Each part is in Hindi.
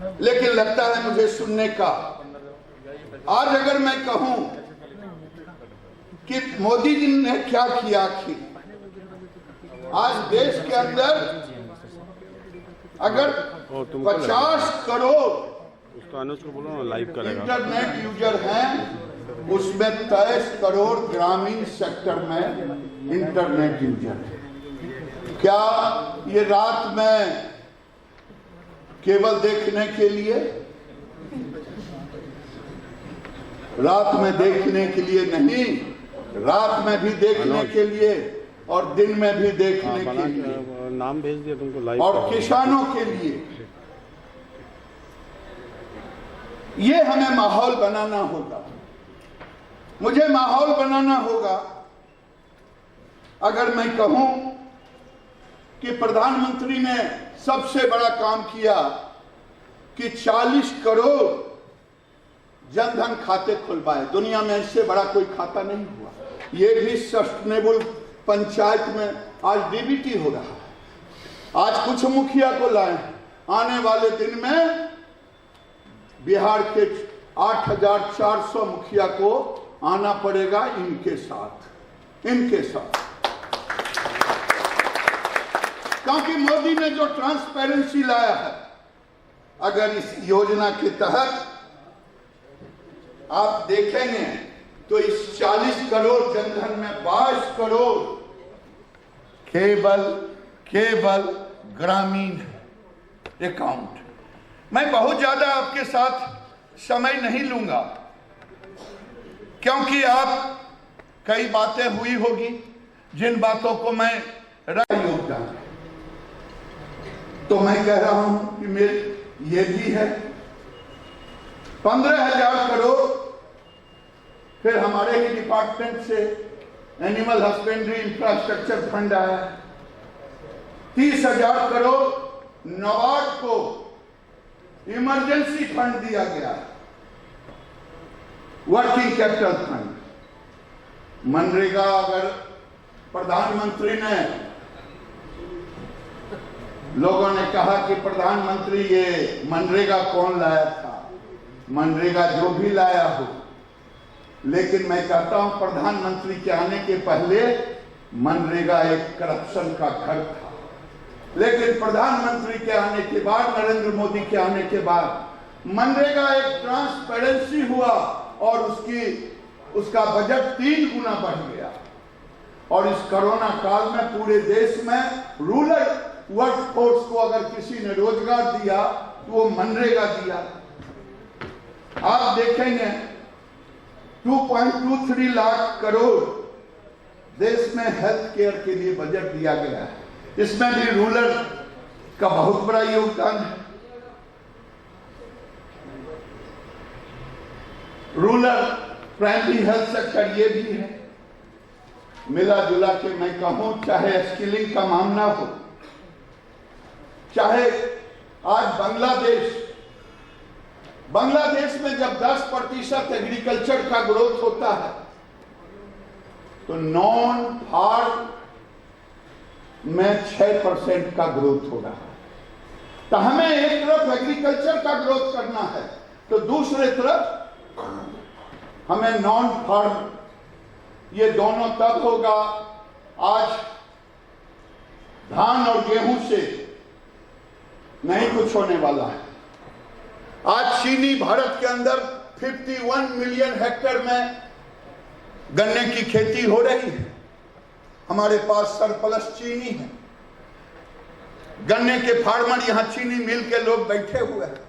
लेकिन लगता है मुझे सुनने का। आज अगर मैं कहूं कि मोदी जी ने क्या किया, आखिर आज देश के अंदर अगर 50 करोड़ इंटरनेट यूजर हैं, उसमें 23 करोड़ ग्रामीण सेक्टर में इंटरनेट यूजर है। क्या ये रात में केवल देखने के लिए, रात में देखने के लिए नहीं, रात में भी देखने के लिए और दिन में भी देखने के लिए, नाम भेज दिया तुमको लाइव, और किसानों के लिए ये हमें माहौल बनाना होगा। मुझे माहौल बनाना होगा। अगर मैं कहूं कि प्रधानमंत्री ने सबसे बड़ा काम किया कि 40 करोड़ जनधन खाते खुलवाए, दुनिया में इससे बड़ा कोई खाता नहीं हुआ। ये भी सस्टेनेबल पंचायत में आज डीबीटी हो रहा है। आज कुछ मुखिया को लाए, आने वाले दिन में बिहार के 8,400 मुखिया को आना पड़ेगा इनके साथ, क्योंकि मोदी ने जो ट्रांसपेरेंसी लाया है, अगर इस योजना के तहत आप देखेंगे तो इस 40 करोड़ जनधन में 22 करोड़ केवल ग्रामीण अकाउंट। मैं बहुत ज्यादा आपके साथ समय नहीं लूंगा, क्योंकि आप कई बातें हुई होगी जिन बातों को मैं योगदान, तो मैं कह रहा हूं कि मेरे ये भी है 15,000 करोड़। फिर हमारे ही डिपार्टमेंट से एनिमल हस्बेंड्री इंफ्रास्ट्रक्चर फंड आया। 30,000 करोड़ नबार्ड को इमरजेंसी फंड दिया गया, वर्किंग कैपिटल फंड। मनरेगा, अगर प्रधानमंत्री ने, लोगों ने कहा कि प्रधानमंत्री ये मनरेगा कौन लाया था, मनरेगा जो भी लाया हो, लेकिन मैं कहता हूं प्रधानमंत्री के आने के पहले मनरेगा एक करप्शन का घर था, लेकिन प्रधानमंत्री के आने के बाद, नरेंद्र मोदी के आने के बाद मनरेगा एक ट्रांसपेरेंसी हुआ और उसका बजट 3 गुना बढ़ गया। और इस कोरोना काल में पूरे देश में रूरल वर्कफोर्स को अगर किसी ने रोजगार दिया तो वो मनरेगा दिया। आप देखेंगे 2.23 लाख करोड़ देश में हेल्थ केयर के लिए बजट दिया गया है। इसमें भी रूरल का बहुत बड़ा योगदान है। रूरल प्राइमरी हेल्थ सेक्टर ये भी है। मिला जुला के मैं कहूं, चाहे स्किलिंग का मामला हो, चाहे आज बांग्लादेश में जब 10% एग्रीकल्चर का ग्रोथ होता है, तो नॉन फार्म में 6% का ग्रोथ हो रहा है। तो हमें एक तरफ एग्रीकल्चर का ग्रोथ करना है, तो दूसरे तरफ हमें नॉन फार्म, ये दोनों तब होगा। आज धान और गेहूं से नहीं कुछ होने वाला है। आज चीनी भारत के अंदर 51 मिलियन हेक्टेयर में गन्ने की खेती हो रही है। हमारे पास सरप्लस चीनी है। गन्ने के फार्मर यहां चीनी मिल के लोग बैठे हुए हैं।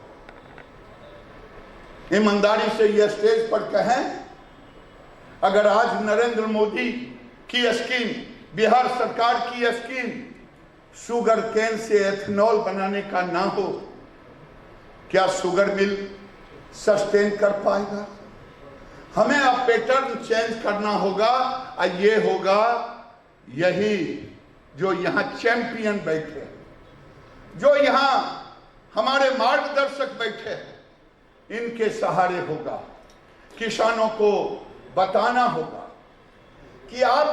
ईमानदारी से यह स्टेज पर कहें, अगर आज नरेंद्र मोदी की स्कीम, बिहार सरकार की स्कीम शुगर केन से एथेनॉल बनाने का ना हो, क्या शुगर मिल सस्टेन कर पाएगा? हमें अब पैटर्न चेंज करना होगा। और ये होगा यही जो यहाँ चैंपियन बैठे हैं, जो यहाँ हमारे मार्गदर्शक बैठे हैं, इनके सहारे होगा। किसानों को बताना होगा कि आप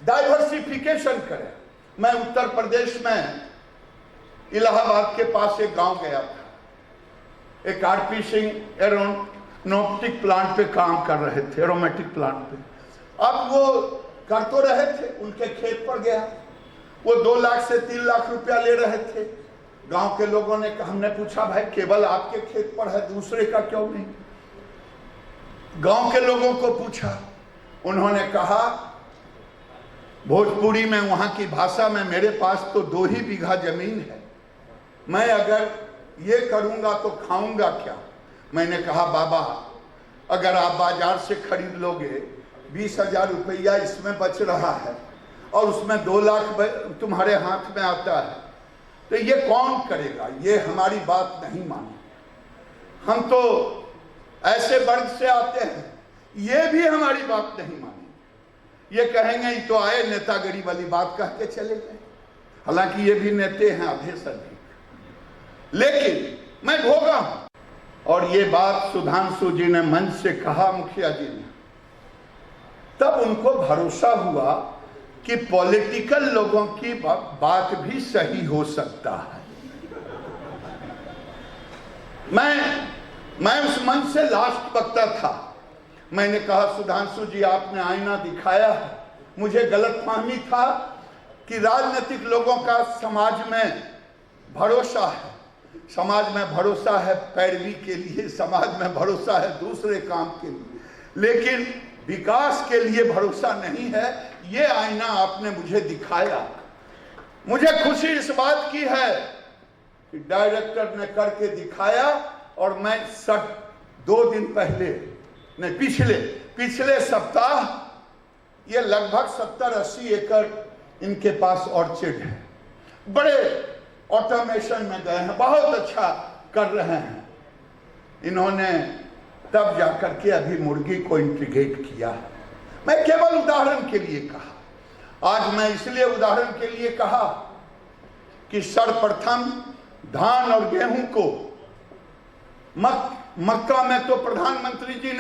डाइवर्सिफिकेशन करें। मैं उत्तर प्रदेश में इलाहाबाद के पास एक गांव गया था। एक आरपी सिंह एरोनॉटिक प्लांट पे काम कर रहे थे, एरोमेटिक प्लांट पे। अब वो कर तो रहे थे, उनके खेत पर गया, वो 2 लाख से 3 लाख रुपया ले रहे थे। गांव के लोगों ने, हमने पूछा भाई केवल आपके खेत पर है, दूसरे का क्यों नहीं? गांव के लोगों को पूछा, उन्होंने कहा भोजपुरी में, वहां की भाषा में, मेरे पास तो 2 ही बीघा जमीन है, मैं अगर ये करूंगा तो खाऊंगा क्या? मैंने कहा बाबा अगर आप बाजार से खरीद लोगे 20,000 रुपया इसमें बच रहा है और उसमें 2 लाख तुम्हारे हाथ में आता है, तो ये कौन करेगा? ये हमारी बात नहीं माने। हम तो ऐसे वर्ग से आते हैं, ये भी हमारी बात नहीं माने। ये कहेंगे ये तो आए नेतागिरी वाली बात कह के चले गए। हालांकि ये भी नेते हैं आधे से अधिक, लेकिन मैं भोगा हूं। और ये बात सुधांशु जी ने मंच से कहा, मुखिया जी ने, तब उनको भरोसा हुआ कि पॉलिटिकल लोगों की बात भी सही हो सकता है। मैं उस मंच से लास्ट वक्ता था। मैंने कहा सुधांशु जी आपने आईना दिखाया है, मुझे गलतफहमी था कि राजनीतिक लोगों का समाज में भरोसा है, समाज में भरोसा है पैरवी के लिए, समाज में भरोसा है दूसरे काम के लिए, लेकिन विकास के लिए भरोसा नहीं है। ये आईना आपने मुझे दिखाया। मुझे खुशी इस बात की है कि डायरेक्टर ने करके दिखाया और मैं 2 दिन पहले नहीं, पिछले सप्ताह ये लगभग 70-80 एकड़ इनके पास ऑर्चिड है, बड़े ऑटोमेशन में गए हैं, बहुत अच्छा कर रहे हैं। इन्होंने तब जाकर के अभी मुर्गी को इंटीग्रेट किया। मैं केवल उदाहरण के लिए कहा। आज मैं इसलिए उदाहरण के लिए कहा कि सर्वप्रथम धान और गेहूं को मक्का में तो प्रधानमंत्री जी ने